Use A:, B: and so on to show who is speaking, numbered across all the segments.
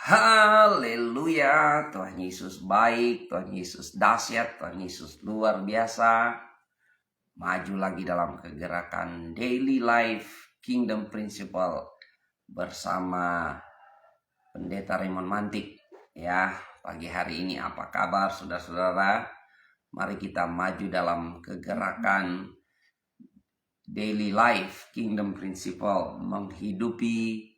A: Haleluya, Tuhan Yesus baik, Tuhan Yesus dahsyat, Tuhan Yesus luar biasa. Maju lagi dalam kegerakan Daily Life Kingdom Principle bersama Pendeta Raymond Mantik. Ya, pagi hari ini apa kabar saudara-saudara? Mari kita maju dalam kegerakan Daily Life Kingdom Principle, menghidupi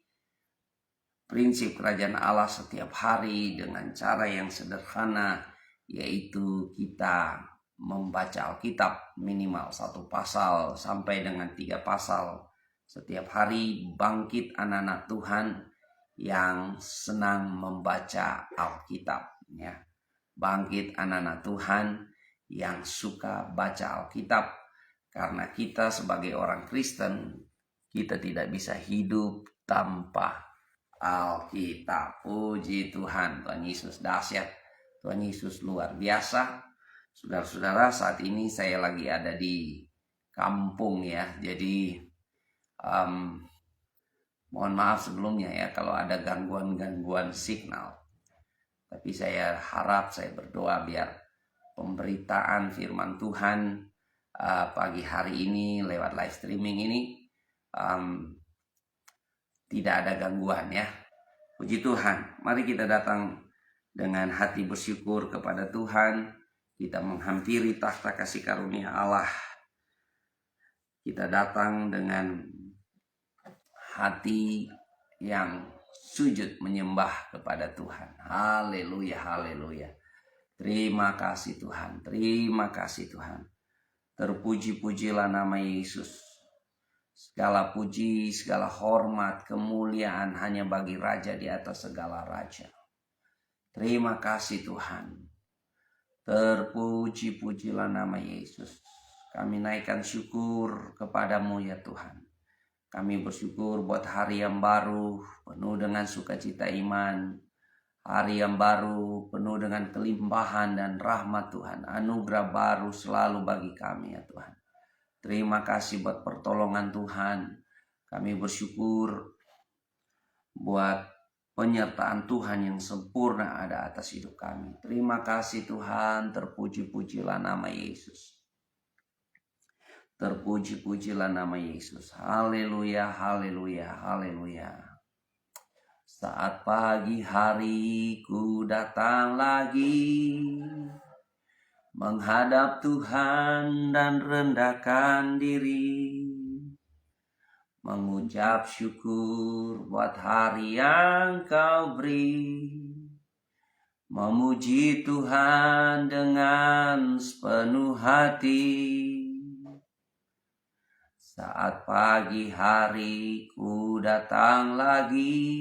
A: prinsip kerajaan Allah setiap hari dengan cara yang sederhana, yaitu kita membaca Alkitab minimal 1 pasal sampai dengan 3 pasal setiap hari. Bangkit anak-anak Tuhan yang senang membaca Alkitab, ya. Bangkit anak-anak Tuhan yang suka baca Alkitab, karena kita sebagai orang Kristen, kita tidak bisa hidup tanpa Alkitab. Puji Tuhan, Tuhan Yesus dahsyat, Tuhan Yesus luar biasa. Saudara-saudara, saat ini saya lagi ada di kampung, ya. Jadi mohon maaf sebelumnya ya kalau ada gangguan-gangguan signal. Tapi saya harap, saya berdoa biar pemberitaan firman Tuhan pagi hari ini lewat live streaming ini tidak ada gangguan, ya. Puji Tuhan. Mari kita datang dengan hati bersyukur kepada Tuhan. Kita menghampiri takhta kasih karunia Allah. Kita datang dengan hati yang sujud menyembah kepada Tuhan. Haleluya, haleluya. Terima kasih Tuhan, terima kasih Tuhan. Terpuji-pujilah nama Yesus. Segala puji, segala hormat, kemuliaan hanya bagi Raja di atas segala raja. Terima kasih Tuhan. Terpuji-pujilah nama Yesus. Kami naikkan syukur kepadamu ya Tuhan. Kami bersyukur buat hari yang baru, penuh dengan sukacita iman. Hari yang baru, penuh dengan kelimpahan dan rahmat Tuhan. Anugerah baru selalu bagi kami ya Tuhan. Terima kasih buat pertolongan Tuhan. Kami bersyukur buat penyertaan Tuhan yang sempurna ada atas hidup kami. Terima kasih Tuhan, terpuji-pujilah nama Yesus. Terpuji-pujilah nama Yesus. Haleluya, haleluya, haleluya. Saat pagi hari ku datang lagi, menghadap Tuhan dan rendahkan diri, mengucap syukur buat hari yang Kau beri, memuji Tuhan dengan sepenuh hati. Saat pagi hari ku datang lagi,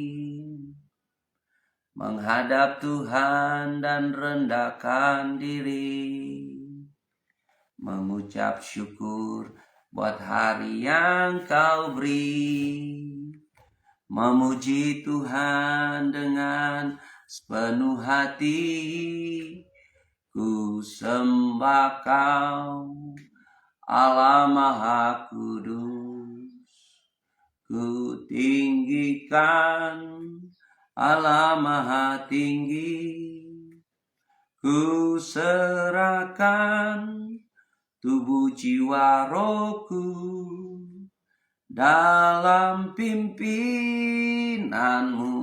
A: menghadap Tuhan dan rendahkan diri, mengucap syukur buat hari yang Kau beri, memuji Tuhan dengan sepenuh hati. Ku sembah Kau, Allah Maha Kudus. Ku tinggikan Allah Maha Tinggi. Ku serahkan tubuh jiwa rohku dalam pimpinanmu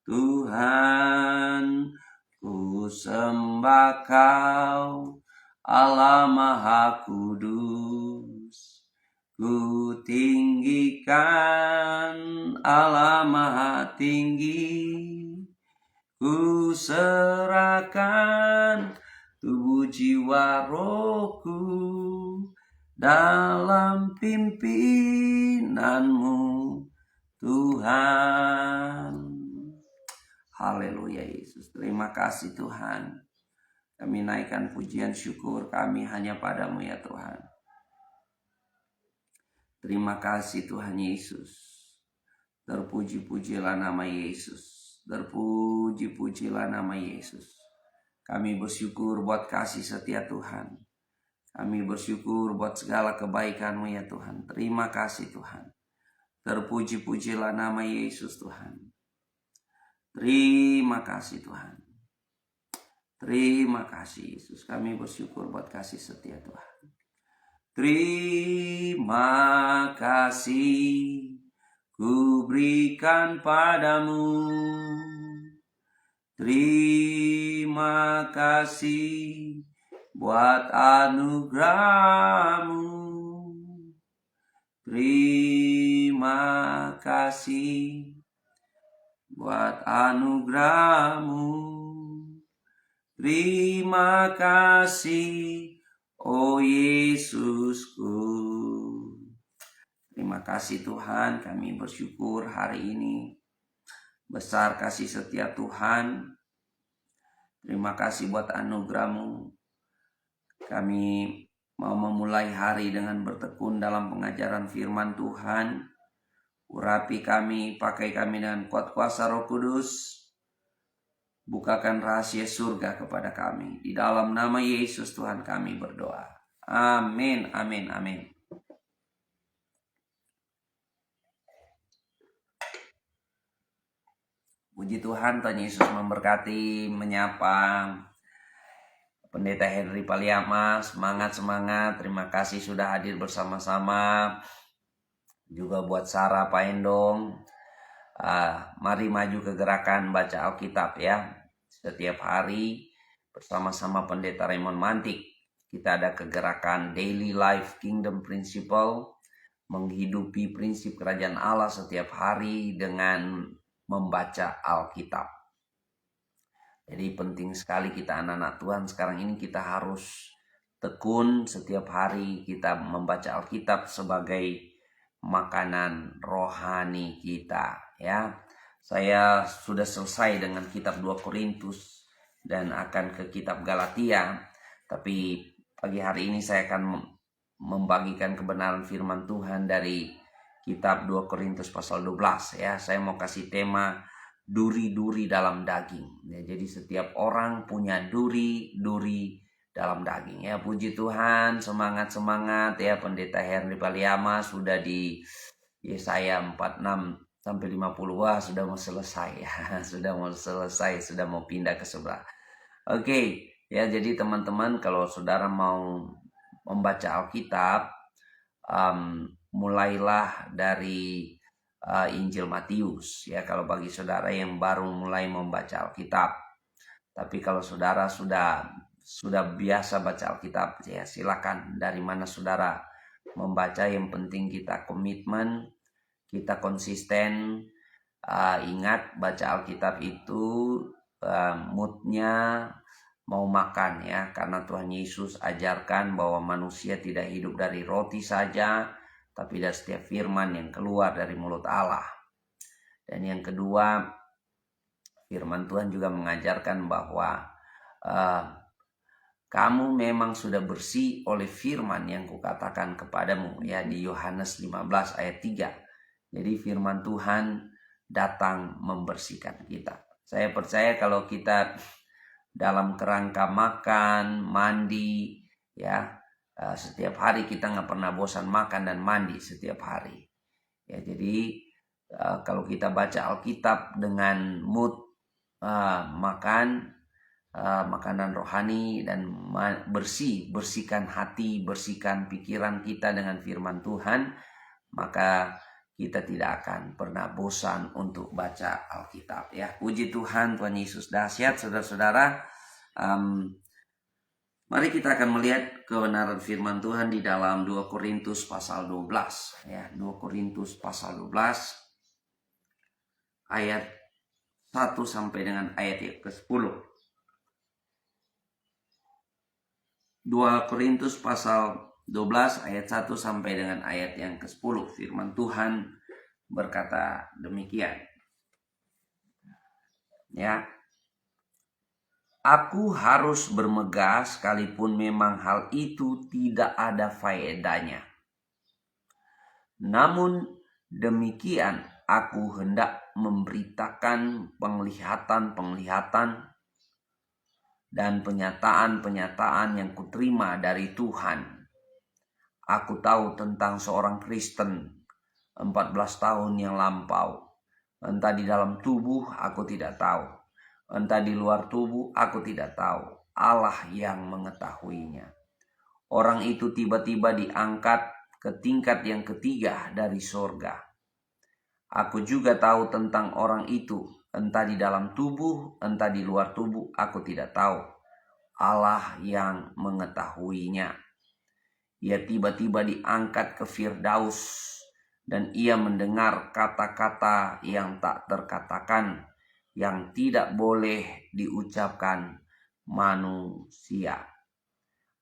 A: Tuhan. Ku sembah Kau, Allah Maha Kudus. Ku tinggikan Allah Maha Tinggi. Ku serahkan tubuh jiwa rohku dalam pimpinanmu Tuhan. Haleluya Yesus. Terima kasih Tuhan. Kami naikkan pujian syukur kami hanya padamu ya Tuhan. Terima kasih Tuhan Yesus. Terpuji-pujilah nama Yesus. Terpuji-pujilah nama Yesus. Kami bersyukur buat kasih setia Tuhan. Kami bersyukur buat segala kebaikan-Mu ya Tuhan. Terima kasih Tuhan. Terpuji-pujilah nama Yesus Tuhan. Terima kasih Tuhan. Terima kasih Yesus. Kami bersyukur buat kasih setia Tuhan. Terima kasih ku berikan padamu. Terima kasih buat anugerahmu. Terima kasih buat anugerahmu. Terima kasih, oh Yesusku. Terima kasih Tuhan, kami bersyukur hari ini. Besar kasih setia Tuhan. Terima kasih buat anugerahmu. Kami mau memulai hari dengan bertekun dalam pengajaran firman Tuhan. Urapi kami, pakai kami dengan kuat kuasa Roh Kudus. Bukakan rahasia surga kepada kami. Di dalam nama Yesus Tuhan kami berdoa. Amin, amin, amin. Puji Tuhan, Tuhan Yesus memberkati, menyapa Pendeta Henry Paliama. Semangat. Terima kasih sudah hadir bersama-sama. Juga buat Sarah Pak Endong. Mari maju ke gerakan baca Alkitab ya. Setiap hari bersama-sama Pendeta Raymond Mantik. Kita ada kegerakan Daily Life Kingdom Principle. Menghidupi prinsip kerajaan Allah setiap hari dengan membaca Alkitab. Jadi penting sekali kita anak-anak Tuhan sekarang ini kita harus tekun setiap hari kita membaca Alkitab sebagai makanan rohani kita ya. Saya sudah selesai dengan kitab 2 Korintus dan akan ke kitab Galatia. Tapi pagi hari ini saya akan membagikan kebenaran firman Tuhan dari kitab 2 Korintus pasal 12 ya. Saya mau kasih tema duri-duri dalam daging. Ya, jadi setiap orang punya duri-duri dalam daging ya. Puji Tuhan, semangat ya. Pendeta Henry Paliama sudah di Yesaya 46 sampai 50. Wah, sudah mau selesai ya. Sudah mau pindah ke sebelah. Oke, ya jadi teman-teman kalau saudara mau membaca Alkitab, mulailah dari Injil Matius ya, kalau bagi saudara yang baru mulai membaca Alkitab. Tapi kalau saudara sudah biasa baca Alkitab ya, silakan dari mana saudara membaca. Yang penting kita komitmen, kita konsisten. Ingat baca Alkitab itu moodnya mau makan ya, karena Tuhan Yesus ajarkan bahwa manusia tidak hidup dari roti saja, tapi dari setiap firman yang keluar dari mulut Allah. Dan yang kedua, firman Tuhan juga mengajarkan bahwa kamu memang sudah bersih oleh firman yang kukatakan kepadamu ya, di Yohanes 15 ayat 3. Jadi firman Tuhan datang membersihkan kita. Saya percaya kalau kita dalam kerangka makan, mandi ya, setiap hari kita nggak pernah bosan makan dan mandi setiap hari ya. Jadi kalau kita baca Alkitab dengan mood makan makanan rohani dan bersihkan hati, bersihkan pikiran kita dengan firman Tuhan, maka kita tidak akan pernah bosan untuk baca Alkitab ya. Puji Tuhan, Tuhan Yesus dahsyat. Saudara-saudara, mari kita akan melihat kebenaran firman Tuhan di dalam 2 Korintus pasal 12 ya. 2 Korintus pasal 12 ayat 1 sampai dengan ayat yang ke-10. 2 Korintus pasal 12 ayat 1 sampai dengan ayat yang ke-10. Firman Tuhan berkata demikian. Ya. Aku harus bermegah sekalipun memang hal itu tidak ada faedahnya. Namun demikian aku hendak memberitakan penglihatan-penglihatan dan penyataan-penyataan yang kuterima dari Tuhan. Aku tahu tentang seorang Kristen 14 tahun yang lampau Entah di dalam tubuh, aku tidak tahu. Entah di luar tubuh, aku tidak tahu. Allah yang mengetahuinya. Orang itu tiba-tiba diangkat ke tingkat yang ketiga dari sorga. Aku juga tahu tentang orang itu, entah di dalam tubuh, entah di luar tubuh, aku tidak tahu. Allah yang mengetahuinya. Ia tiba-tiba diangkat ke Firdaus, dan ia mendengar kata-kata yang tak terkatakan, yang tidak boleh diucapkan manusia.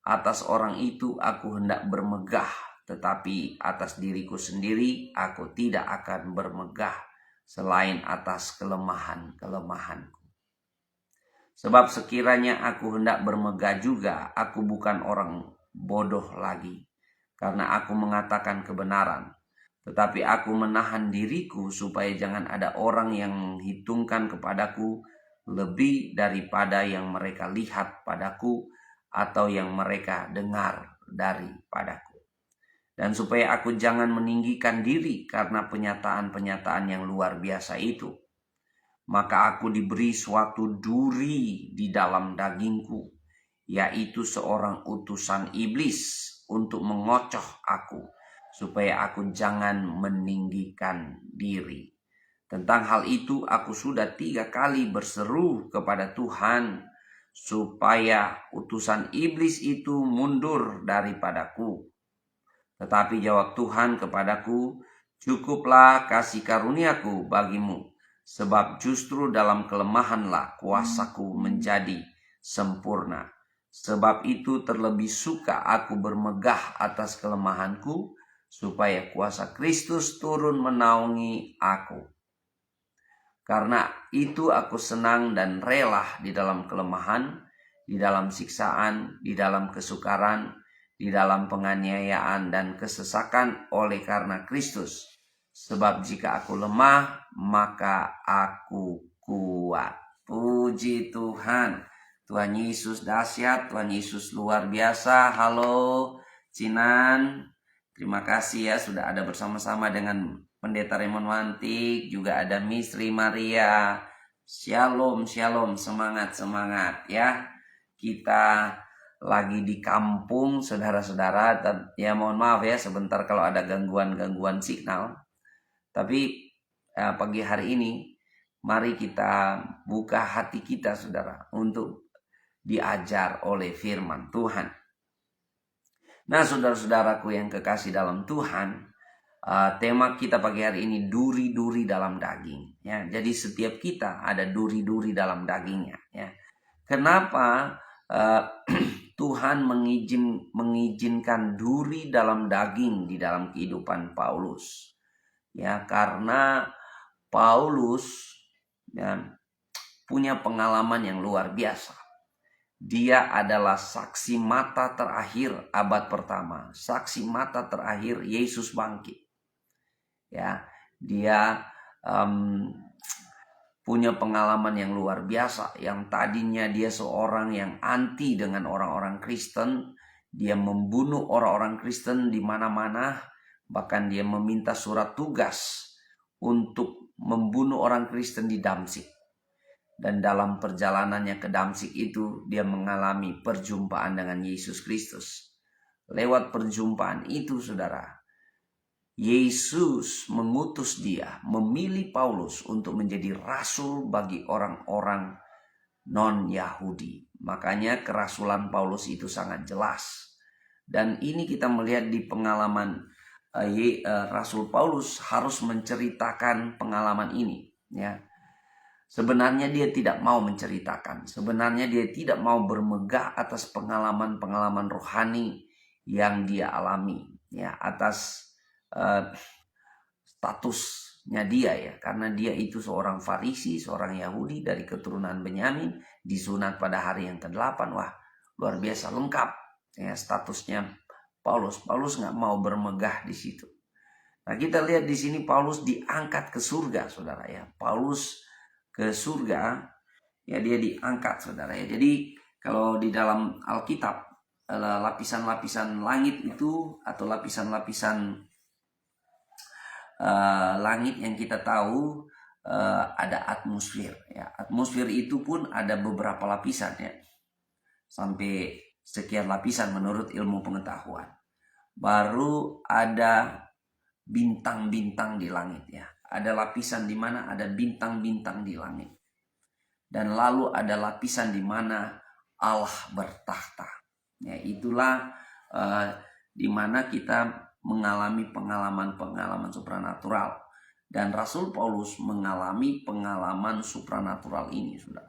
A: Atas orang itu aku hendak bermegah, tetapi atas diriku sendiri aku tidak akan bermegah, selain atas kelemahan-kelemahanku. Sebab sekiranya aku hendak bermegah juga, aku bukan orang bodoh lagi, karena aku mengatakan kebenaran. Tetapi aku menahan diriku supaya jangan ada orang yang menghitungkan kepadaku lebih daripada yang mereka lihat padaku atau yang mereka dengar daripadaku. Dan supaya aku jangan meninggikan diri karena penyataan-penyataan yang luar biasa itu, maka aku diberi suatu duri di dalam dagingku, yaitu seorang utusan iblis untuk mengocoh aku, supaya aku jangan meninggikan diri. Tentang hal itu aku sudah 3 kali berseru kepada Tuhan, supaya utusan iblis itu mundur daripadaku. Tetapi jawab Tuhan kepadaku, cukuplah kasih karuniaku bagimu, sebab justru dalam kelemahanlah kuasaku menjadi sempurna. Sebab itu terlebih suka aku bermegah atas kelemahanku, supaya kuasa Kristus turun menaungi aku. Karena itu aku senang dan rela di dalam kelemahan, di dalam siksaan, di dalam kesukaran, di dalam penganiayaan dan kesesakan oleh karena Kristus. Sebab jika aku lemah, maka aku kuat. Puji Tuhan. Tuhan Yesus dahsyat, Tuhan Yesus luar biasa. Halo Cinan, terima kasih ya sudah ada bersama-sama dengan Pendeta Raymond Wantik, juga ada Mistri Maria. Shalom, shalom, semangat, semangat ya. Kita lagi di kampung, saudara-saudara. Ya mohon maaf ya sebentar kalau ada gangguan-gangguan signal. Tapi pagi hari ini mari kita buka hati kita, saudara, untuk diajar oleh firman Tuhan. Nah, saudara-saudaraku yang kekasih dalam Tuhan, tema kita pagi hari ini duri-duri dalam daging. Ya, jadi setiap kita ada duri-duri dalam dagingnya. Ya. Kenapa Tuhan mengizinkan duri dalam daging di dalam kehidupan Paulus? Ya, karena Paulus ya, punya pengalaman yang luar biasa. Dia adalah saksi mata terakhir abad pertama, saksi mata terakhir Yesus bangkit. Ya, dia punya pengalaman yang luar biasa. Yang tadinya dia seorang yang anti dengan orang-orang Kristen, dia membunuh orang-orang Kristen di mana-mana, bahkan dia meminta surat tugas untuk membunuh orang Kristen di Damsyik. Dan dalam perjalanannya ke Damsyik itu, dia mengalami perjumpaan dengan Yesus Kristus. Lewat perjumpaan itu, saudara, Yesus mengutus dia, memilih Paulus untuk menjadi rasul bagi orang-orang non-Yahudi. Makanya kerasulan Paulus itu sangat jelas. Dan ini kita melihat di pengalaman Rasul Paulus harus menceritakan pengalaman ini. Ya. Sebenarnya dia tidak mau menceritakan. Sebenarnya dia tidak mau bermegah atas pengalaman-pengalaman rohani yang dia alami. Ya, atas statusnya dia ya, karena dia itu seorang Farisi, seorang Yahudi dari keturunan Benyamin, disunat pada hari yang ke-8. Wah, luar biasa lengkap ya statusnya Paulus. Paulus nggak mau bermegah di situ. Nah, kita lihat di sini Paulus diangkat ke surga, saudara ya. Paulus ke surga ya, dia diangkat, saudara ya. Jadi kalau di dalam Alkitab, lapisan-lapisan langit itu atau lapisan-lapisan langit yang kita tahu ada atmosfer ya. Atmosfer itu pun ada beberapa lapisan ya, sampai sekian lapisan menurut ilmu pengetahuan. Baru ada bintang-bintang di langit ya, ada lapisan di mana ada bintang-bintang di langit, dan lalu ada lapisan di mana Allah bertakhta ya. Itulah di mana kita mengalami pengalaman-pengalaman supranatural. Dan Rasul Paulus mengalami pengalaman supranatural ini, saudara.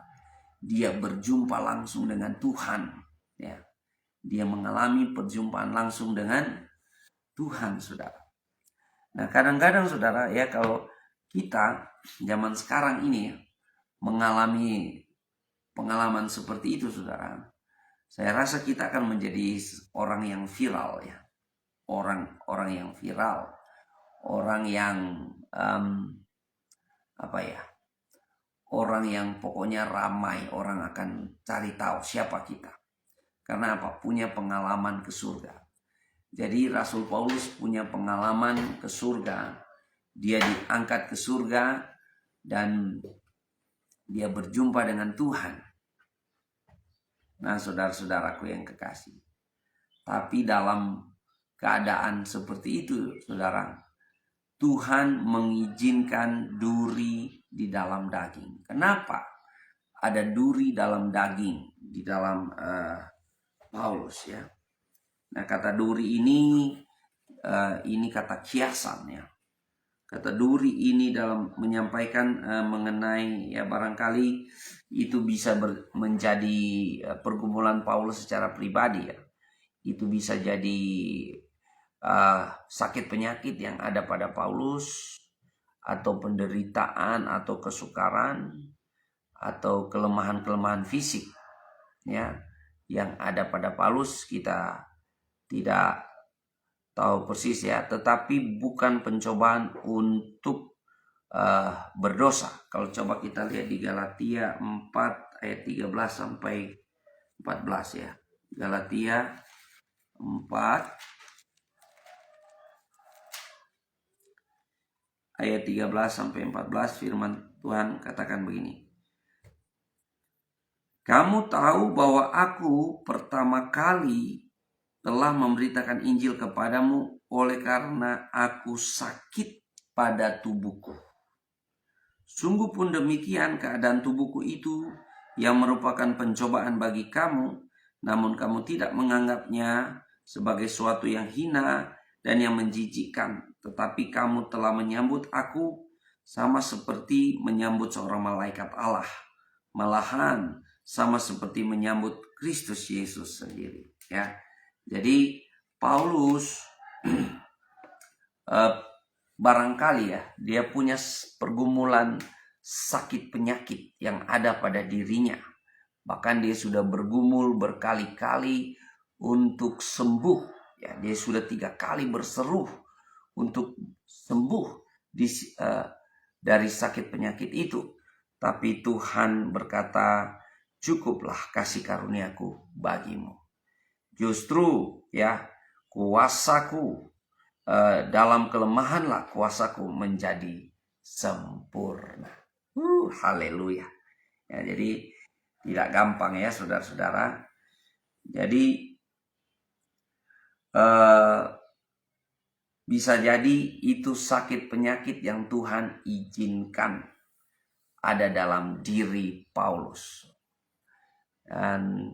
A: Dia berjumpa langsung dengan Tuhan, ya. Dia mengalami perjumpaan langsung dengan Tuhan, saudara. Nah, kadang-kadang, saudara, ya, kalau kita zaman sekarang ini mengalami pengalaman seperti itu, saudara, saya rasa kita akan menjadi orang yang viral, ya. Orang yang viral, orang yang orang yang pokoknya ramai, orang akan cari tahu siapa kita. Karena apa? Punya pengalaman ke surga. Jadi Rasul Paulus punya pengalaman ke surga. Dia diangkat ke surga dan dia berjumpa dengan Tuhan. Nah, saudara-saudaraku yang kekasih. Tapi dalam keadaan seperti itu, saudara, Tuhan mengizinkan duri di dalam daging. Kenapa ada duri dalam daging di dalam Paulus ya? Nah, kata duri ini kata kiasan ya. Kata duri ini dalam menyampaikan mengenai ya, barangkali itu bisa menjadi pergumulan Paulus secara pribadi ya. Itu bisa jadi sakit penyakit yang ada pada Paulus, atau penderitaan atau kesukaran atau kelemahan-kelemahan fisik ya yang ada pada Paulus. Kita tidak tahu persis ya, tetapi bukan pencobaan untuk berdosa. Kalau coba kita lihat di Galatia 4 ayat 13 sampai 14 ya. Galatia 4 ayat 13 sampai 14, firman Tuhan katakan begini. Kamu tahu bahwa aku pertama kali telah memberitakan Injil kepadamu oleh karena aku sakit pada tubuhku. Sungguh pun demikian keadaan tubuhku itu yang merupakan pencobaan bagi kamu, namun kamu tidak menganggapnya sebagai suatu yang hina dan yang menjijikkan, tetapi kamu telah menyambut aku sama seperti menyambut seorang malaikat Allah, malahan sama seperti menyambut Kristus Yesus sendiri ya. Jadi Paulus barangkali ya, dia punya pergumulan sakit penyakit yang ada pada dirinya. Bahkan dia sudah bergumul berkali-kali untuk sembuh ya. Dia sudah 3 kali berseru untuk sembuh dari sakit penyakit itu. Tapi Tuhan berkata, cukuplah kasih karuniaku bagimu. Justru ya, kuasaku dalam kelemahanlah kuasaku menjadi sempurna. Haleluya. Ya, jadi tidak gampang ya, saudara-saudara. Jadi bisa jadi itu sakit penyakit yang Tuhan izinkan ada dalam diri Paulus. Dan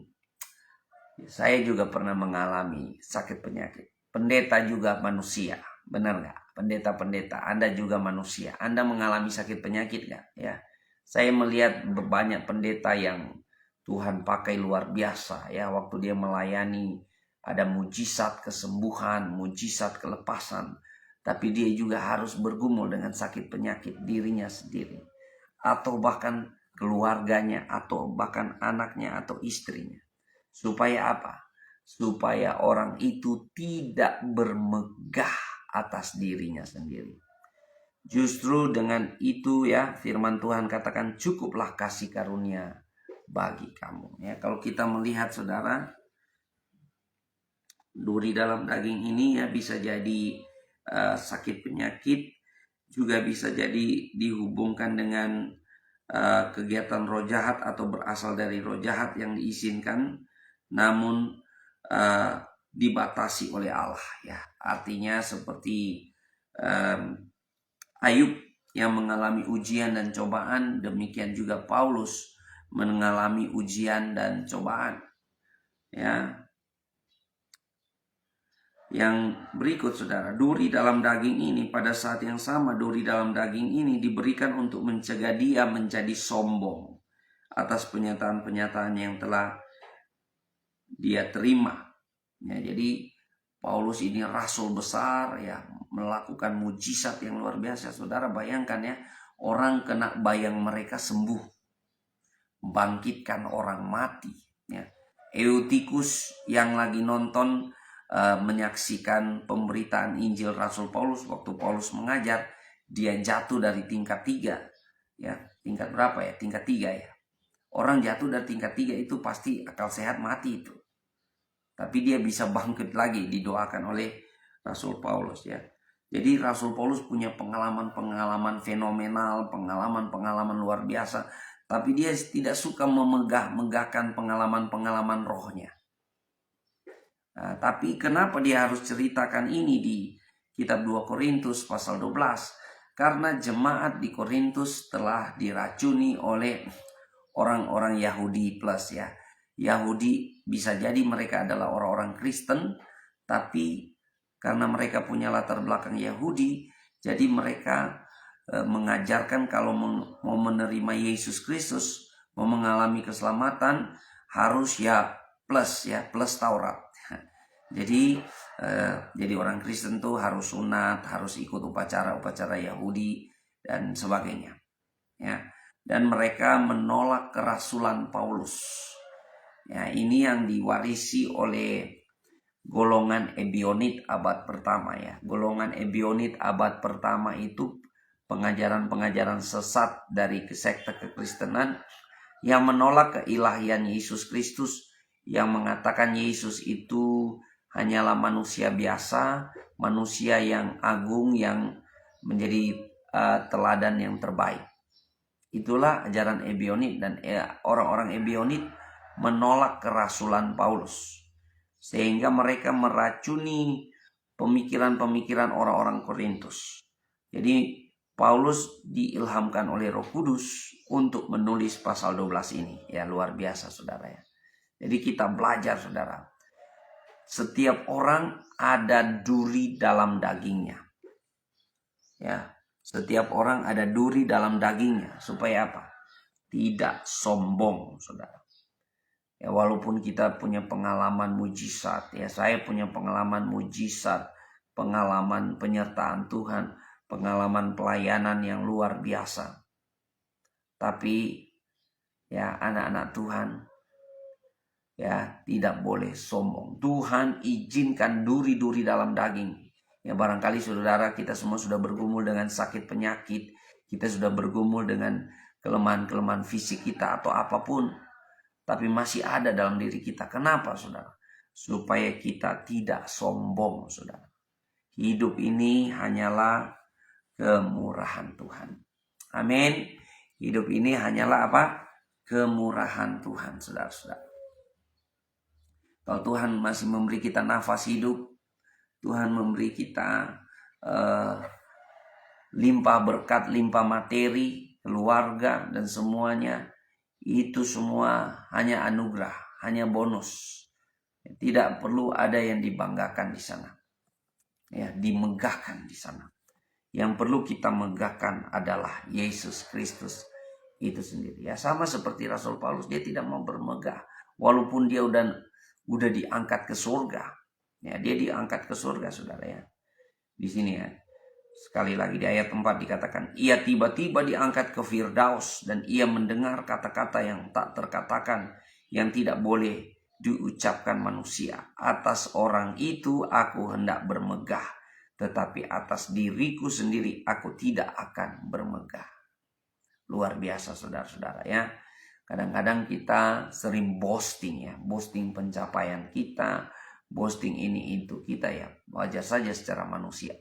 A: saya juga pernah mengalami sakit penyakit. Pendeta juga manusia, benar nggak? Pendeta-pendeta, Anda juga manusia. Anda mengalami sakit penyakit nggak? Ya, saya melihat banyak pendeta yang Tuhan pakai luar biasa ya, waktu dia melayani ada mujizat kesembuhan, mujizat kelepasan. Tapi dia juga harus bergumul dengan sakit penyakit dirinya sendiri, atau bahkan keluarganya, atau bahkan anaknya atau istrinya. Supaya apa? Supaya orang itu tidak bermegah atas dirinya sendiri. Justru dengan itu ya, firman Tuhan katakan, cukuplah kasih karunia bagi kamu. Ya, kalau kita melihat saudara, duri dalam daging ini ya bisa jadi sakit penyakit, juga bisa jadi dihubungkan dengan kegiatan roh jahat atau berasal dari roh jahat yang diizinkan, namun dibatasi oleh Allah ya. Artinya seperti Ayub yang mengalami ujian dan cobaan, demikian juga Paulus mengalami ujian dan cobaan. Ya. Yang berikut saudara, duri dalam daging ini pada saat yang sama duri dalam daging ini diberikan untuk mencegah dia menjadi sombong atas penyataan-penyataan yang telah dia terima. Ya, jadi Paulus ini rasul besar ya, melakukan mujizat yang luar biasa. Saudara bayangkan ya, orang kena bayang mereka sembuh, bangkitkan orang mati ya. Eutikus yang lagi nonton menyaksikan pemberitaan Injil Rasul Paulus waktu Paulus mengajar, dia jatuh dari tingkat 3 ya. Tingkat berapa ya? Tingkat 3 ya. Orang jatuh dari tingkat 3 itu pasti akal sehat mati itu. Tapi dia bisa bangkit lagi, didoakan oleh Rasul Paulus ya. Jadi Rasul Paulus punya pengalaman-pengalaman fenomenal, pengalaman-pengalaman luar biasa. Tapi dia tidak suka megahkan pengalaman-pengalaman rohnya. Nah, tapi kenapa dia harus ceritakan ini di kitab 2 Korintus pasal 12? Karena jemaat di Korintus telah diracuni oleh orang-orang Yahudi plus ya. Yahudi bisa jadi mereka adalah orang-orang Kristen, tapi karena mereka punya latar belakang Yahudi, jadi mereka mengajarkan kalau mau menerima Yesus Kristus, mau mengalami keselamatan, harus plus Taurat. Jadi orang Kristen tuh harus sunat, harus ikut upacara-upacara Yahudi dan sebagainya. Ya. Dan mereka menolak kerasulan Paulus. Ya, ini yang diwarisi oleh golongan Ebionit abad pertama ya. Golongan Ebionit abad pertama itu pengajaran-pengajaran sesat dari sekte kekristenan yang menolak keilahian Yesus Kristus, yang mengatakan Yesus itu hanyalah manusia biasa, manusia yang agung, yang menjadi teladan yang terbaik. Itulah ajaran Ebionit, dan orang-orang Ebionit menolak kerasulan Paulus, sehingga mereka meracuni pemikiran-pemikiran orang-orang Korintus. Jadi Paulus diilhamkan oleh Roh Kudus untuk menulis pasal 12 ini. Ya, luar biasa saudara ya. Jadi kita belajar saudara, setiap orang ada duri dalam dagingnya. Ya, setiap orang ada duri dalam dagingnya. Supaya apa? Tidak sombong saudara. Ya, walaupun kita punya pengalaman mujizat, ya saya punya pengalaman mujizat, pengalaman penyertaan Tuhan, pengalaman pelayanan yang luar biasa. Tapi ya anak-anak Tuhan ya tidak boleh sombong. Tuhan izinkan duri-duri dalam daging. Ya barangkali saudara kita semua sudah bergumul dengan sakit penyakit, kita sudah bergumul dengan kelemahan-kelemahan fisik kita atau apapun, tapi masih ada dalam diri kita. Kenapa saudara? Supaya kita tidak sombong saudara. Hidup ini hanyalah kemurahan Tuhan. Amin. Hidup ini hanyalah apa? Kemurahan Tuhan saudara-saudara. Kalau Tuhan masih memberi kita nafas hidup, Tuhan memberi kita limpah berkat, limpah materi, keluarga dan semuanya, itu semua hanya anugerah, hanya bonus. Tidak perlu ada yang dibanggakan di sana. Ya, dimegahkan di sana. Yang perlu kita megahkan adalah Yesus Kristus itu sendiri. Ya, sama seperti Rasul Paulus, dia tidak mau bermegah walaupun dia udah diangkat ke surga. Ya, dia diangkat ke surga saudara ya. Di sini ya. Sekali lagi di ayat 4 dikatakan, ia tiba-tiba diangkat ke Firdaus dan ia mendengar kata-kata yang tak terkatakan, yang tidak boleh diucapkan manusia. Atas orang itu aku hendak bermegah, tetapi atas diriku sendiri aku tidak akan bermegah. Luar biasa saudara-saudara ya. Kadang-kadang kita sering boasting ya, boasting pencapaian kita, boasting ini itu kita ya, wajar saja secara manusia.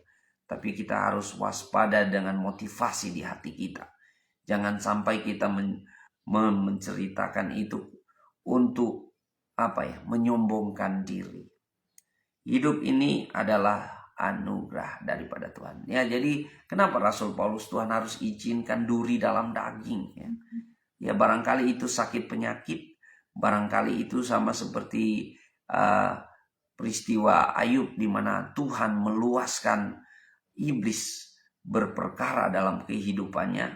A: Tapi kita harus waspada dengan motivasi di hati kita. Jangan sampai kita menceritakan itu untuk menyombongkan diri. Hidup ini adalah anugerah daripada Tuhan. Ya, jadi kenapa Rasul Paulus, Tuhan harus izinkan duri dalam daging? Ya, barangkali itu sakit penyakit, barangkali itu sama seperti peristiwa Ayub di mana Tuhan meluaskan iblis berperkara dalam kehidupannya.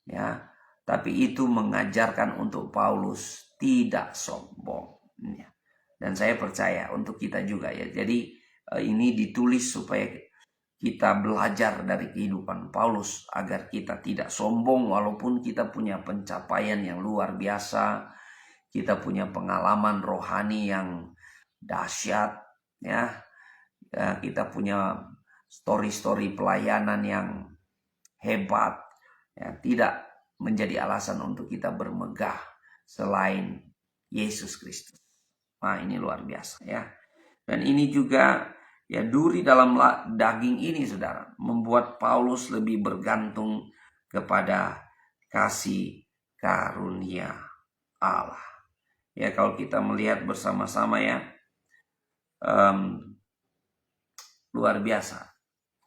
A: Ya, tapi itu mengajarkan untuk Paulus tidak sombong. Ya. Dan saya percaya untuk kita juga ya. Jadi ini ditulis supaya kita belajar dari kehidupan Paulus agar kita tidak sombong walaupun kita punya pencapaian yang luar biasa, kita punya pengalaman rohani yang dahsyat ya. Kita punya story-story pelayanan yang hebat ya, tidak menjadi alasan untuk kita bermegah selain Yesus Kristus. Nah, ini luar biasa ya. Dan ini juga ya, duri dalam daging ini saudara membuat Paulus lebih bergantung kepada kasih karunia Allah. Ya, kalau kita melihat bersama-sama ya, luar biasa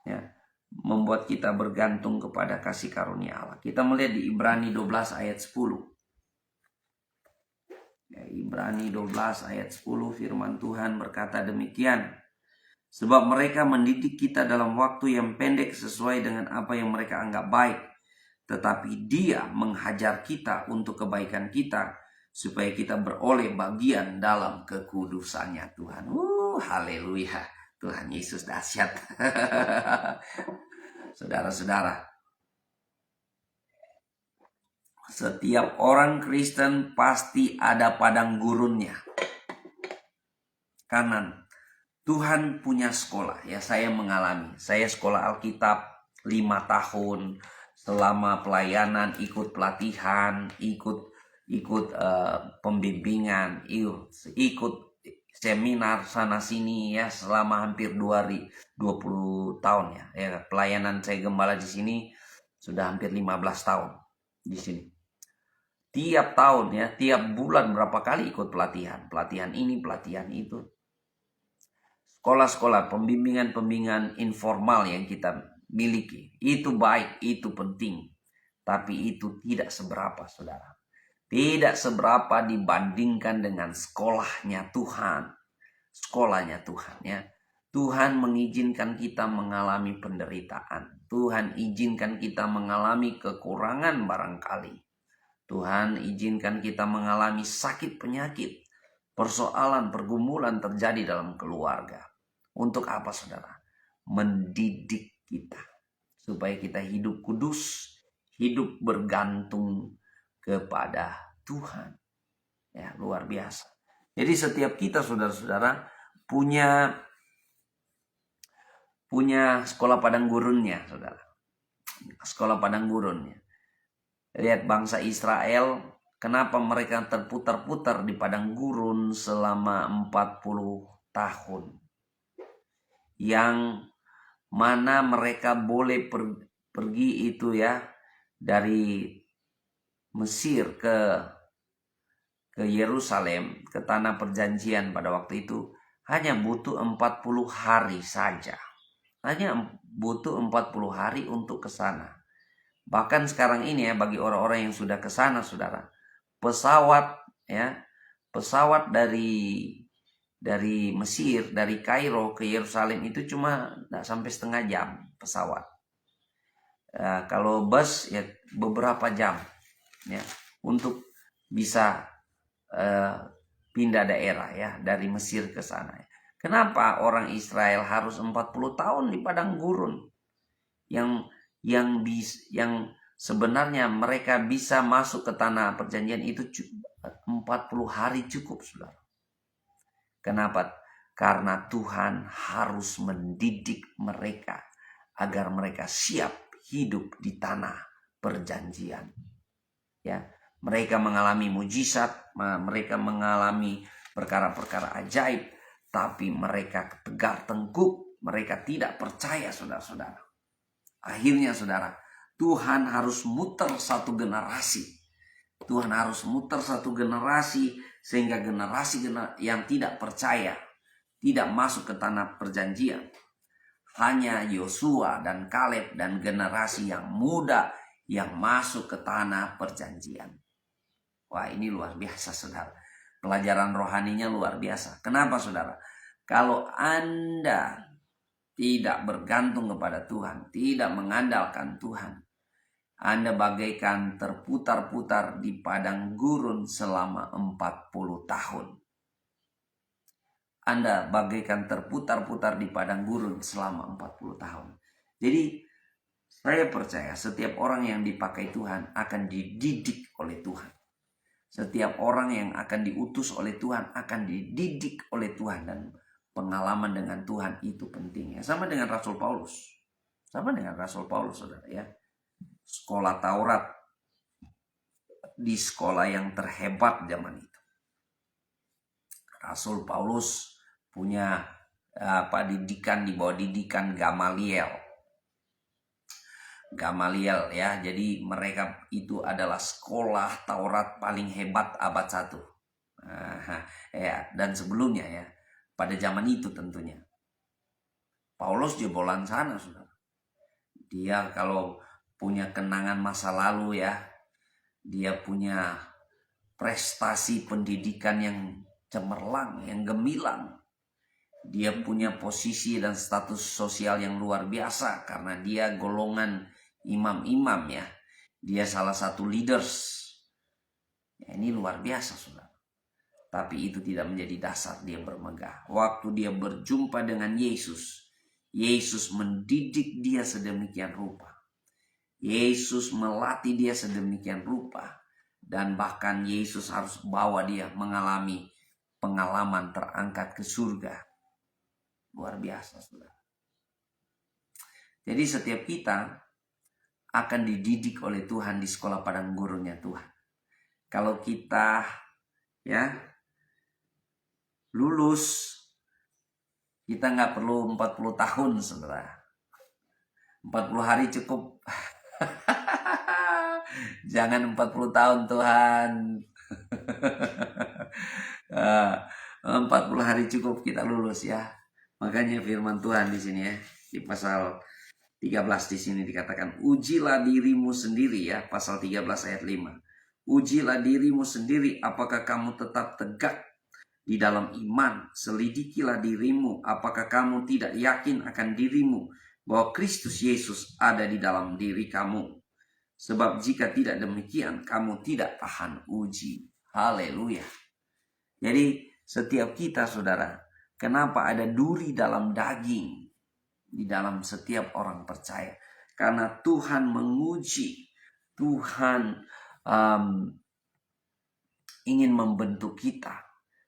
A: ya, membuat kita bergantung kepada kasih karunia Allah. Kita melihat di Ibrani 12 ayat 10. Ya, Ibrani 12 ayat 10 firman Tuhan berkata demikian. Sebab mereka mendidik kita dalam waktu yang pendek sesuai dengan apa yang mereka anggap baik. Tetapi Dia menghajar kita untuk kebaikan kita, supaya kita beroleh bagian dalam kekudusannya Tuhan. Haleluya. Tuhan Yesus dahsyat. Saudara-saudara, setiap orang Kristen pasti ada padang gurunnya. Kanan. Tuhan punya sekolah ya, saya mengalami. Saya sekolah Alkitab 5 tahun. Selama pelayanan ikut pelatihan, ikut pembimbingan, ikut seminar sana sini ya, selama hampir 20 tahun ya. Pelayanan saya gembala di sini sudah hampir 15 tahun di sini. Tiap tahun ya, tiap bulan berapa kali ikut pelatihan ini, pelatihan itu. Sekolah-sekolah, pembimbingan informal yang kita miliki, itu baik, itu penting. Tapi itu tidak seberapa saudara. Tidak seberapa dibandingkan dengan sekolahnya Tuhan. Sekolahnya Tuhan ya. Tuhan mengizinkan kita mengalami penderitaan. Tuhan izinkan kita mengalami kekurangan barangkali. Tuhan izinkan kita mengalami sakit penyakit. Persoalan, pergumulan terjadi dalam keluarga. Untuk apa saudara? Mendidik kita. Supaya kita hidup kudus. Hidup bergantung kepada Tuhan. Ya, luar biasa. Jadi setiap kita saudara-saudara punya sekolah padang gurunnya, saudara. Sekolah padang gurunnya. Lihat bangsa Israel, kenapa mereka terputar-putar di padang gurun selama 40 tahun. Yang mana mereka boleh pergi itu ya, dari Mesir ke Yerusalem, ke tanah perjanjian pada waktu itu, hanya butuh 40 hari saja. Hanya butuh 40 hari untuk ke sana. Bahkan sekarang ini ya, bagi orang-orang yang sudah ke sana saudara, pesawat dari Mesir, dari Kairo ke Yerusalem itu cuma tidak sampai setengah jam pesawat. Kalau bus ya beberapa jam ya, untuk bisa pindah daerah ya, dari Mesir ke sana. Kenapa orang Israel harus 40 tahun di padang gurun? Yang sebenarnya mereka bisa masuk ke tanah perjanjian itu 40 hari cukup, saudara. Kenapa? Karena Tuhan harus mendidik mereka agar mereka siap hidup di tanah perjanjian. Ya, mereka mengalami mujizat, mereka mengalami perkara-perkara ajaib, tapi mereka tegar tengkuk mereka tidak percaya, saudara-saudara. Akhirnya saudara, Tuhan harus muter satu generasi. Tuhan harus muter satu generasi sehingga generasi yang tidak percaya tidak masuk ke tanah perjanjian. Hanya Yosua dan Kaleb dan generasi yang muda yang masuk ke tanah perjanjian. Wah, ini luar biasa saudara. Pelajaran rohaninya luar biasa. Kenapa saudara? Kalau Anda tidak bergantung kepada Tuhan, tidak mengandalkan Tuhan, Anda bagaikan terputar-putar di padang gurun selama 40 tahun. Anda bagaikan terputar-putar di padang gurun selama 40 tahun. Jadi saya percaya setiap orang yang dipakai Tuhan akan dididik oleh Tuhan. Setiap orang yang akan diutus oleh Tuhan akan dididik oleh Tuhan, dan pengalaman dengan Tuhan itu penting. Sama dengan Rasul Paulus. Sama dengan Rasul Paulus saudara ya. Sekolah Taurat di sekolah yang terhebat zaman itu. Rasul Paulus punya didikan di bawah didikan Gamaliel. Gamaliel ya, jadi mereka itu adalah sekolah Taurat paling hebat abad 1. Ya, dan sebelumnya ya, pada zaman itu tentunya. Paulus jebolan sana saudara. Dia kalau punya kenangan masa lalu ya, dia punya prestasi pendidikan yang cemerlang, yang gemilang. Dia punya posisi dan status sosial yang luar biasa karena dia golongan imam-imam ya. Dia salah satu leaders. Ya, ini luar biasa saudara. Tapi itu tidak menjadi dasar dia bermegah. Waktu dia berjumpa dengan Yesus, Yesus mendidik dia sedemikian rupa. Yesus melatih dia sedemikian rupa. Dan bahkan Yesus harus bawa dia mengalami pengalaman terangkat ke surga. Luar biasa saudara. Jadi setiap kita akan dididik oleh Tuhan di sekolah padang gurunnya Tuhan. Kalau kita ya lulus, kita nggak perlu 40 tahun saudara. 40 hari cukup. Jangan 40 tahun Tuhan. 40 hari cukup kita lulus ya. Makanya firman Tuhan di sini ya, di pasal 13 di sini dikatakan, ujilah dirimu sendiri ya, pasal 13 ayat 5. Ujilah dirimu sendiri apakah kamu tetap tegak di dalam iman. Selidikilah dirimu apakah kamu tidak yakin akan dirimu bahwa Kristus Yesus ada di dalam diri kamu. Sebab jika tidak demikian kamu tidak tahan uji. Haleluya. Jadi setiap kita saudara, kenapa ada duri dalam daging di dalam setiap orang percaya? Karena Tuhan menguji, Tuhan ingin membentuk kita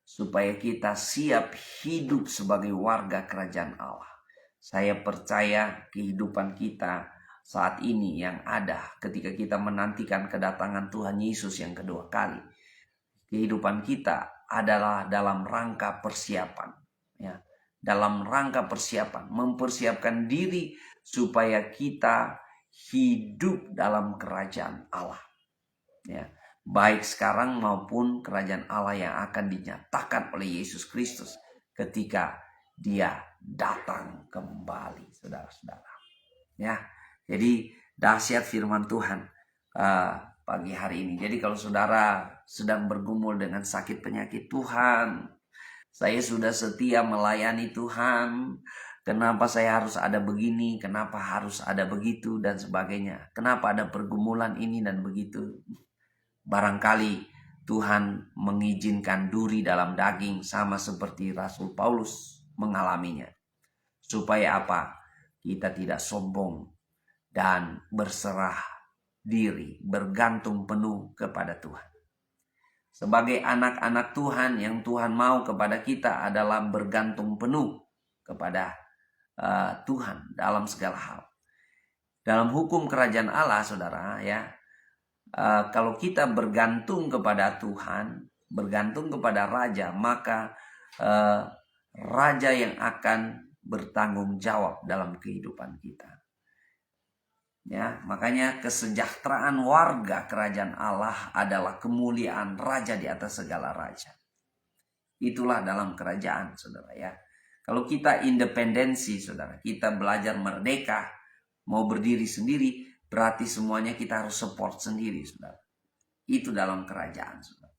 A: supaya kita siap hidup sebagai warga kerajaan Allah. Saya percaya kehidupan kita saat ini yang ada ketika kita menantikan kedatangan Tuhan Yesus yang kedua kali, kehidupan kita adalah dalam rangka persiapan ya. Dalam rangka persiapan, mempersiapkan diri supaya kita hidup dalam kerajaan Allah ya, baik sekarang maupun kerajaan Allah yang akan dinyatakan oleh Yesus Kristus ketika dia datang kembali, saudara-saudara ya. Jadi dahsyat firman Tuhan pagi hari ini. Jadi kalau saudara sedang bergumul dengan sakit penyakit, Tuhan, saya sudah setia melayani Tuhan. Kenapa saya harus ada begini? Kenapa harus ada begitu? Dan sebagainya. Kenapa ada pergumulan ini dan begitu? Barangkali Tuhan mengizinkan duri dalam daging sama seperti Rasul Paulus mengalaminya. Supaya apa? Kita tidak sombong dan berserah diri, bergantung penuh kepada Tuhan. Sebagai anak-anak Tuhan, yang Tuhan mau kepada kita adalah bergantung penuh kepada Tuhan dalam segala hal. Dalam hukum kerajaan Allah, saudara ya, kalau kita bergantung kepada Tuhan, bergantung kepada Raja, maka Raja yang akan bertanggung jawab dalam kehidupan kita. Ya, makanya kesejahteraan warga kerajaan Allah adalah kemuliaan raja di atas segala raja. Itulah dalam kerajaan, saudara ya. Kalau kita independensi, saudara, kita belajar merdeka, mau berdiri sendiri, berarti semuanya kita harus support sendiri, saudara. Itu dalam kerajaan, saudara.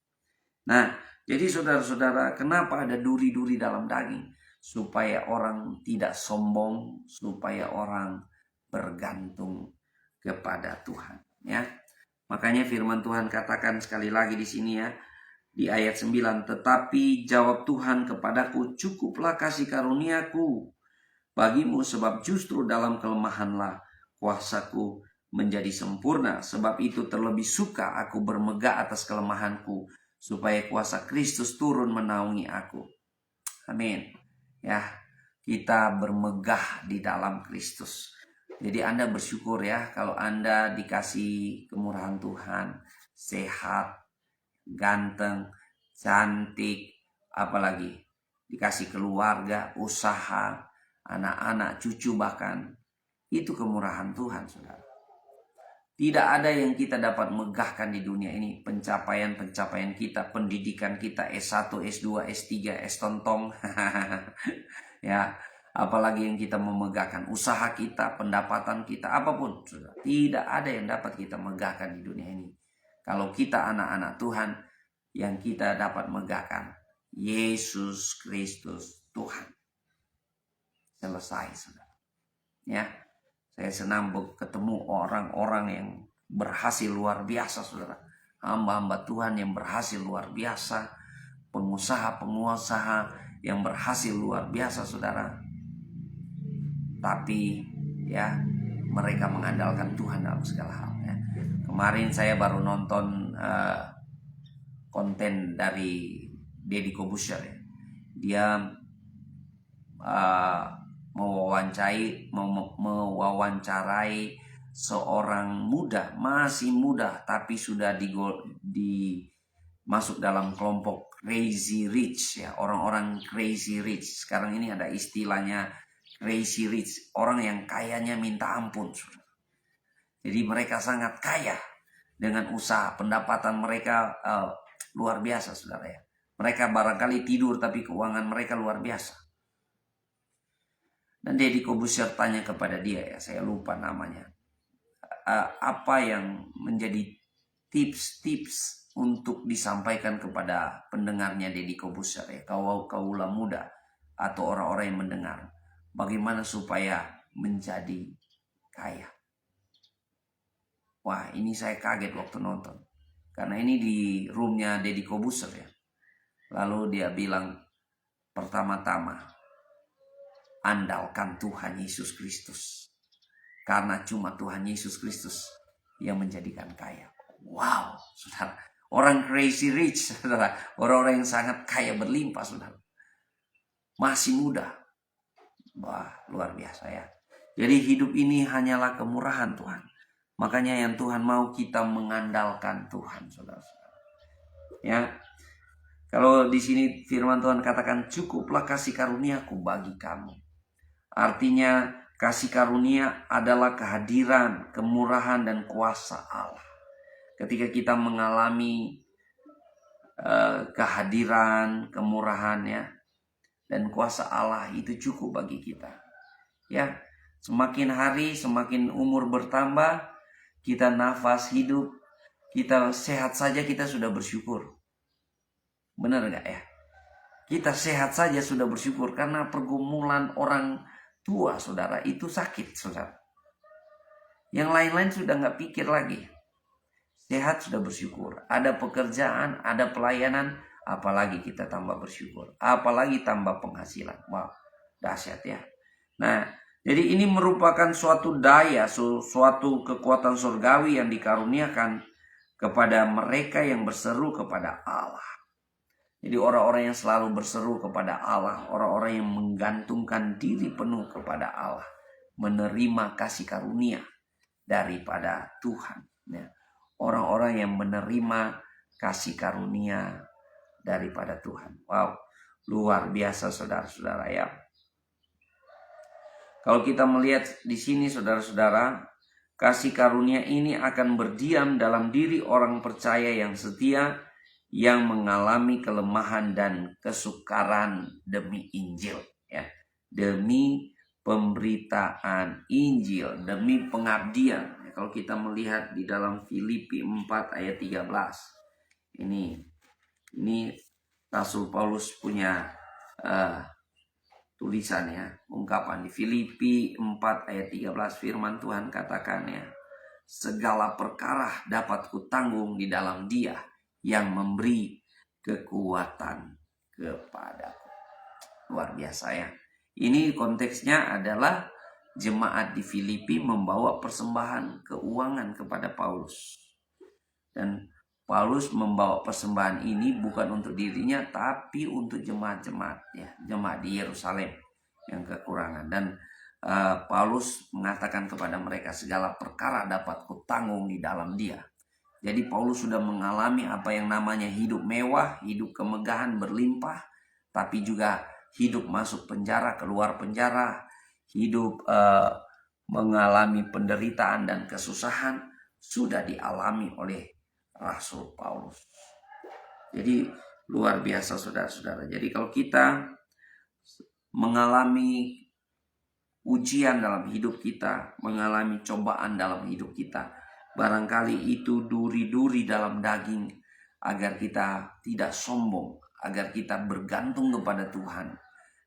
A: Nah, jadi saudara-saudara, kenapa ada duri-duri dalam daging? Supaya orang tidak sombong, supaya orang bergantung kepada Tuhan, ya. Makanya firman Tuhan katakan sekali lagi di sini ya, di ayat 9, tetapi jawab Tuhan kepadaku, cukuplah kasih karuniaku bagimu, sebab justru dalam kelemahanlah kuasaku menjadi sempurna. Sebab itu terlebih suka aku bermegah atas kelemahanku, supaya kuasa Kristus turun menaungi aku. Amin. Ya, kita bermegah di dalam Kristus. Jadi Anda bersyukur ya kalau Anda dikasih kemurahan Tuhan, sehat, ganteng, cantik, apalagi dikasih keluarga, usaha, anak-anak, cucu bahkan. Itu kemurahan Tuhan, saudara. Tidak ada yang kita dapat megahkan di dunia ini. Pencapaian-pencapaian kita, pendidikan kita, S1, S2, S3, S-tontong. Ya, apalagi yang kita memegahkan, usaha kita, pendapatan kita, apapun, saudara. Tidak ada yang dapat kita megahkan di dunia ini. Kalau kita anak-anak Tuhan, yang kita dapat megahkan Yesus Kristus Tuhan. Selesai, saudara. Ya, saya senang ketemu orang-orang yang berhasil luar biasa, saudara. Hamba-hamba Tuhan yang berhasil luar biasa, pengusaha-pengusaha yang berhasil luar biasa, saudara. Tapi ya, mereka mengandalkan Tuhan dalam segala hal. Ya. Kemarin saya baru nonton konten dari Deddy Corbuzier ya. Dia mewawancarai seorang muda, masih muda tapi sudah masuk dalam kelompok crazy rich ya, orang-orang crazy rich. Sekarang ini ada istilahnya crazy rich, orang yang kayanya minta ampun. Jadi mereka sangat kaya dengan usaha, pendapatan mereka luar biasa, saudara ya. Mereka barangkali tidur tapi keuangan mereka luar biasa. Dan Deddy Corbuzier tanya kepada dia ya, saya lupa namanya, apa yang menjadi tips-tips untuk disampaikan kepada pendengarnya Deddy Corbuzier ya, kaula muda atau orang-orang yang mendengar, bagaimana supaya menjadi kaya. Wah, ini saya kaget waktu nonton, karena ini di roomnya Deddy Corbuzier ya. Lalu dia bilang, pertama-tama andalkan Tuhan Yesus Kristus. Karena cuma Tuhan Yesus Kristus yang menjadikan kaya. Wow, saudara. Orang crazy rich, saudara. Orang-orang yang sangat kaya berlimpah, saudara. Masih muda. Wah, luar biasa ya. Jadi hidup ini hanyalah kemurahan Tuhan. Makanya yang Tuhan mau kita mengandalkan Tuhan, saudara-saudara. Ya. Kalau di sini firman Tuhan katakan, cukuplah kasih karuniaku bagi kamu. Artinya kasih karunia adalah kehadiran, kemurahan, dan kuasa Allah. Ketika kita mengalami kehadiran, kemurahan ya, dan kuasa Allah, itu cukup bagi kita. Ya, semakin hari, semakin umur bertambah, kita nafas hidup, kita sehat saja, kita sudah bersyukur. Benar gak ya? Kita sehat saja sudah bersyukur, karena pergumulan orang tua, saudara, itu sakit, saudara. Yang lain-lain sudah gak pikir lagi. Sehat sudah bersyukur. Ada pekerjaan, ada pelayanan, apalagi kita tambah bersyukur. Apalagi tambah penghasilan. Wow, dahsyat ya. Nah, jadi ini merupakan suatu daya, suatu kekuatan surgawi yang dikaruniakan kepada mereka yang berseru kepada Allah. Jadi orang-orang yang selalu berseru kepada Allah, orang-orang yang menggantungkan diri penuh kepada Allah, menerima kasih karunia daripada Tuhan. Ya. Orang-orang yang menerima kasih karunia daripada Tuhan. Wow, luar biasa saudara-saudara ya. Kalau kita melihat di sini saudara-saudara, kasih karunia ini akan berdiam dalam diri orang percaya yang setia, yang mengalami kelemahan dan kesukaran demi Injil, ya, demi pemberitaan Injil, demi pengabdian. Kalau kita melihat di dalam Filipi 4 ayat 13, ini Rasul Paulus punya tulisannya, ungkapan di Filipi 4 ayat 13, firman Tuhan katakannya, segala perkara dapat kutanggung di dalam Dia yang memberi kekuatan kepadaku. Luar biasa ya. Ini konteksnya adalah jemaat di Filipi membawa persembahan keuangan kepada Paulus. Dan Paulus membawa persembahan ini bukan untuk dirinya, tapi untuk jemaat-jemaat, ya, jemaat di Yerusalem yang kekurangan. Dan Paulus mengatakan kepada mereka, segala perkara dapat kutanggung di dalam Dia. Jadi Paulus sudah mengalami apa yang namanya hidup mewah, hidup kemegahan berlimpah, tapi juga hidup masuk penjara, keluar penjara, hidup mengalami penderitaan dan kesusahan sudah dialami oleh Rasul Paulus. Jadi luar biasa saudara-saudara. Jadi kalau kita mengalami ujian dalam hidup kita, mengalami cobaan dalam hidup kita, barangkali itu duri-duri dalam daging agar kita tidak sombong, agar kita bergantung kepada Tuhan,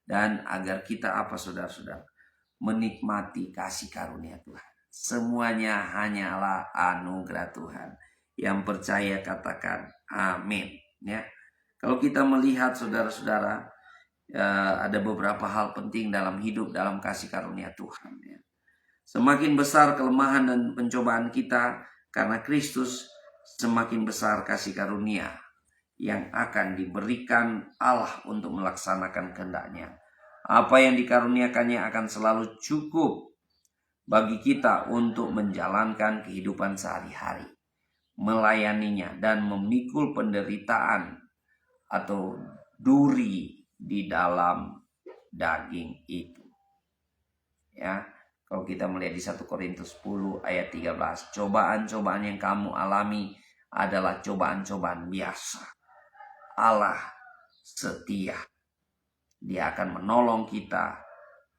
A: dan agar kita saudara-saudara, menikmati kasih karunia Tuhan. Semuanya hanyalah anugerah Tuhan. Yang percaya katakan amin, ya. Kalau kita melihat saudara-saudara, ada beberapa hal penting dalam hidup dalam kasih karunia Tuhan, ya. Semakin besar kelemahan dan pencobaan kita karena Kristus, semakin besar kasih karunia yang akan diberikan Allah untuk melaksanakan kehendak-Nya. Apa yang dikaruniakannya akan selalu cukup bagi kita untuk menjalankan kehidupan sehari-hari, melayaninya, dan memikul penderitaan atau duri di dalam daging itu. Ya, kalau kita melihat di 1 Korintus 10 ayat 13, cobaan-cobaan yang kamu alami adalah cobaan-cobaan biasa. Allah setia. Dia akan menolong kita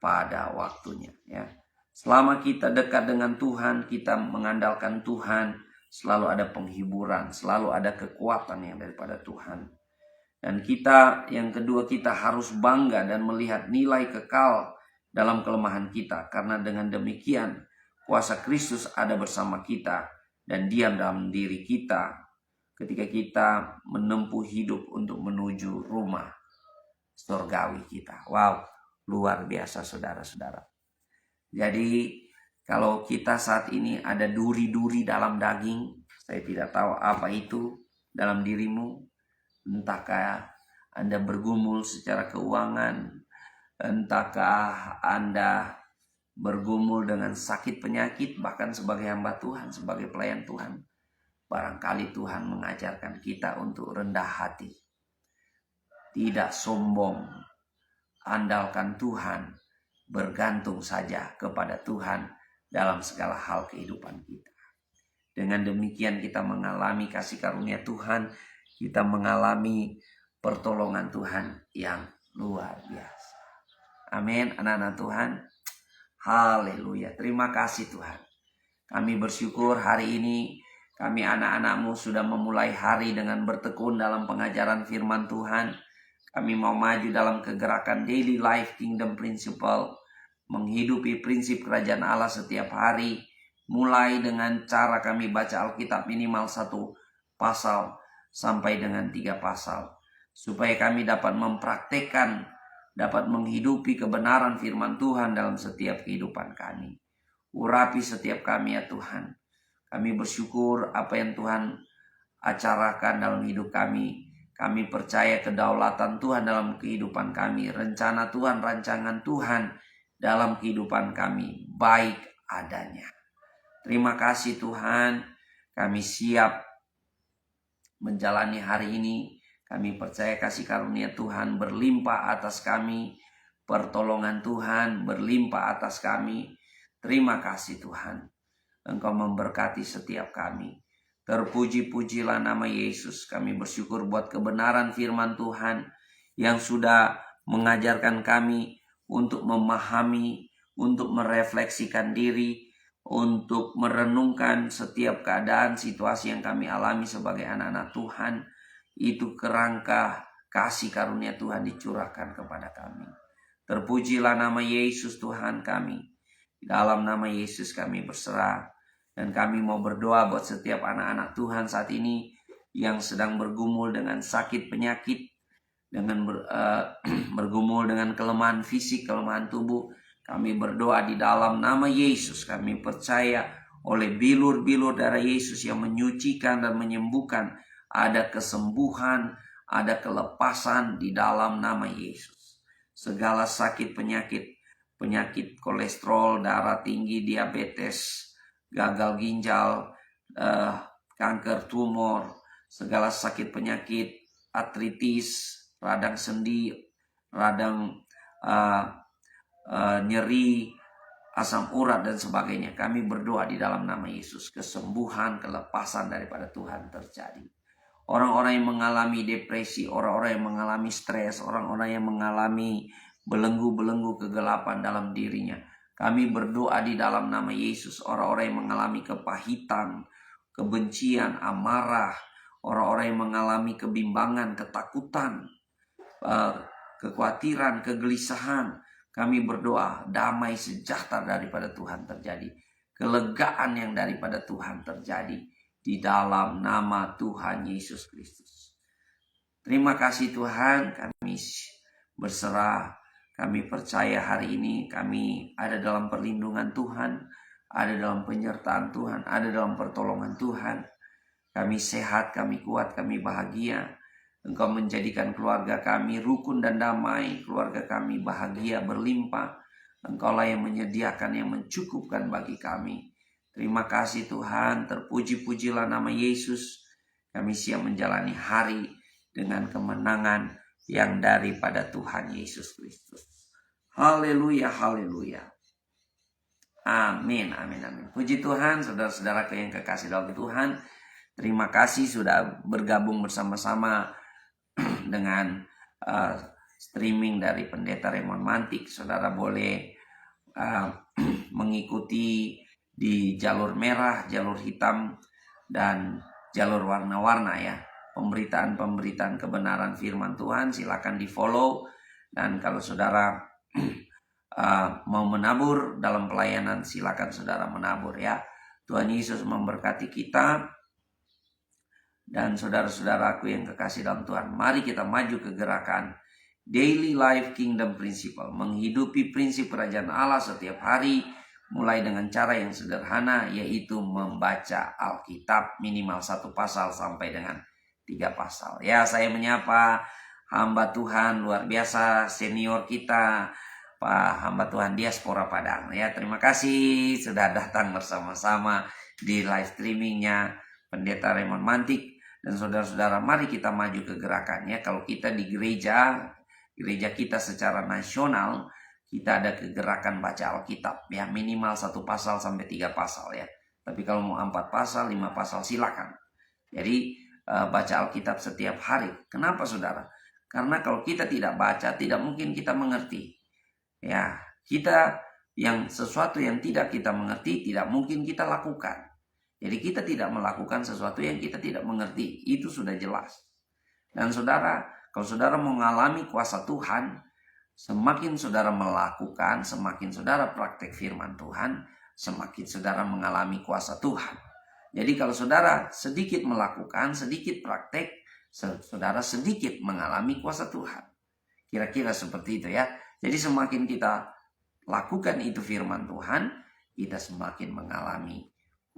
A: pada waktunya, ya. Selama kita dekat dengan Tuhan, kita mengandalkan Tuhan, selalu ada penghiburan, selalu ada kekuatan yang daripada Tuhan. Dan kita, yang kedua, kita harus bangga dan melihat nilai kekal dalam kelemahan kita. Karena dengan demikian, kuasa Kristus ada bersama kita dan diam dalam diri kita ketika kita menempuh hidup untuk menuju rumah surgawi kita. Wow, luar biasa saudara-saudara. Jadi kalau kita saat ini ada duri-duri dalam daging, saya tidak tahu apa itu dalam dirimu. Entahkah Anda bergumul secara keuangan, entahkah Anda bergumul dengan sakit penyakit, bahkan sebagai hamba Tuhan, sebagai pelayan Tuhan. Barangkali Tuhan mengajarkan kita untuk rendah hati, tidak sombong, andalkan Tuhan, bergantung saja kepada Tuhan dalam segala hal kehidupan kita. Dengan demikian kita mengalami kasih karunia Tuhan, kita mengalami pertolongan Tuhan yang luar biasa. Amin, anak-anak Tuhan. Haleluya, terima kasih Tuhan. Kami bersyukur hari ini kami anak-anak-Mu sudah memulai hari dengan bertekun dalam pengajaran firman Tuhan. Kami mau maju dalam kegerakan Daily Life Kingdom Principle, menghidupi prinsip kerajaan Allah setiap hari, mulai dengan cara kami baca Alkitab minimal 1 pasal sampai dengan 3 pasal, supaya kami dapat mempraktekkan, dapat menghidupi kebenaran firman Tuhan dalam setiap kehidupan kami. Urapi setiap kami ya Tuhan. Kami bersyukur apa yang Tuhan acarakan dalam hidup kami. Kami percaya kedaulatan Tuhan dalam kehidupan kami, rencana Tuhan, rancangan Tuhan dalam kehidupan kami baik adanya. Terima kasih Tuhan, kami siap menjalani hari ini. Kami percaya kasih karunia Tuhan berlimpah atas kami, pertolongan Tuhan berlimpah atas kami. Terima kasih Tuhan, Engkau memberkati setiap kami. Terpuji-pujilah nama Yesus. Kami bersyukur buat kebenaran firman Tuhan yang sudah mengajarkan kami untuk memahami, untuk merefleksikan diri, untuk merenungkan setiap keadaan situasi yang kami alami sebagai anak-anak Tuhan. Itu kerangka kasih karunia Tuhan dicurahkan kepada kami. Terpujilah nama Yesus Tuhan kami. Dalam nama Yesus kami berserah. Dan kami mau berdoa buat setiap anak-anak Tuhan saat ini yang sedang bergumul dengan sakit penyakit, dengan bergumul dengan kelemahan fisik, kelemahan tubuh. Kami berdoa di dalam nama Yesus. Kami percaya oleh bilur-bilur darah Yesus yang menyucikan dan menyembuhkan, ada kesembuhan, ada kelepasan di dalam nama Yesus. Segala sakit penyakit kolesterol, darah tinggi, diabetes, gagal ginjal, kanker tumor, segala sakit penyakit, artritis, radang sendi, radang nyeri, asam urat dan sebagainya. Kami berdoa di dalam nama Yesus, kesembuhan, kelepasan daripada Tuhan terjadi. Orang-orang yang mengalami depresi, orang-orang yang mengalami stres, orang-orang yang mengalami belenggu-belenggu kegelapan dalam dirinya, kami berdoa di dalam nama Yesus. Orang-orang yang mengalami kepahitan, kebencian, amarah, orang-orang yang mengalami kebimbangan, ketakutan, kekhawatiran, kegelisahan, kami berdoa damai sejahtera daripada Tuhan terjadi, kelegaan yang daripada Tuhan terjadi di dalam nama Tuhan Yesus Kristus. Terima kasih Tuhan, kami berserah. Kami percaya hari ini kami ada dalam perlindungan Tuhan, ada dalam penyertaan Tuhan, ada dalam pertolongan Tuhan. Kami sehat, kami kuat, kami bahagia. Engkau menjadikan keluarga kami rukun dan damai, keluarga kami bahagia berlimpah. Engkaulah yang menyediakan, yang mencukupkan bagi kami. Terima kasih Tuhan, terpuji-pujilah nama Yesus. Kami siap menjalani hari dengan kemenangan yang daripada Tuhan Yesus Kristus. Haleluya, haleluya. Amin, amin, amin. Puji Tuhan, saudara-saudara yang kekasih dalam Tuhan. Terima kasih sudah bergabung bersama-sama dengan streaming dari Pendeta Raymond Mantik. Saudara boleh mengikuti di jalur merah, jalur hitam, dan jalur warna-warna ya. Pemberitaan-pemberitaan kebenaran firman Tuhan silakan di follow. Dan kalau saudara mau menabur dalam pelayanan, silakan saudara menabur ya. Tuhan Yesus memberkati kita. Dan saudara-saudaraku yang kekasih dalam Tuhan, mari kita maju ke gerakan Daily Life Kingdom Principle, menghidupi prinsip kerajaan Allah setiap hari, mulai dengan cara yang sederhana, yaitu membaca Alkitab minimal 1 pasal sampai dengan 3 pasal. Ya, saya menyapa hamba Tuhan luar biasa senior kita, Pak hamba Tuhan Diaspora Padang. Ya, terima kasih sudah datang bersama-sama di live streamingnya Pendeta Raymond Mantik. Dan saudara-saudara, mari kita maju ke gerakannya. Kalau kita di gereja kita secara nasional, kita ada kegerakan baca Alkitab ya, minimal 1 pasal sampai 3 pasal ya. Tapi kalau mau 4 pasal, 5 pasal silakan. Jadi baca Alkitab setiap hari. Kenapa saudara? Karena kalau kita tidak baca, tidak mungkin kita mengerti. Ya, kita yang sesuatu yang tidak kita mengerti, tidak mungkin kita lakukan. Jadi kita tidak melakukan sesuatu yang kita tidak mengerti. Itu sudah jelas. Dan saudara, kalau saudara mengalami kuasa Tuhan, semakin saudara melakukan, semakin saudara praktek firman Tuhan, semakin saudara mengalami kuasa Tuhan. Jadi kalau saudara sedikit melakukan, sedikit praktek, saudara sedikit mengalami kuasa Tuhan. Kira-kira seperti itu ya. Jadi semakin kita lakukan itu firman Tuhan, kita semakin mengalami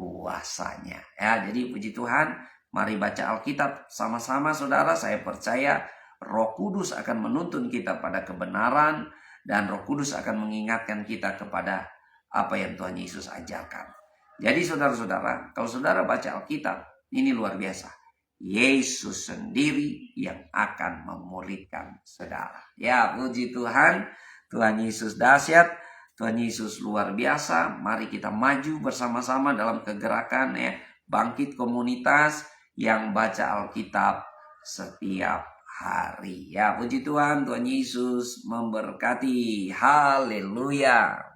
A: kuasanya. Ya, jadi puji Tuhan, mari baca Alkitab sama-sama saudara. Saya percaya Roh Kudus akan menuntun kita pada kebenaran, dan Roh Kudus akan mengingatkan kita kepada apa yang Tuhan Yesus ajarkan. Jadi saudara-saudara, kalau saudara baca Alkitab, ini luar biasa. Yesus sendiri yang akan memuridkan saudara. Ya, puji Tuhan. Tuhan Yesus dahsyat, Tuhan Yesus luar biasa. Mari kita maju bersama-sama dalam kegerakan ya, bangkit komunitas yang baca Alkitab setiap hari. Ya, puji Tuhan, Tuhan Yesus memberkati. Haleluya.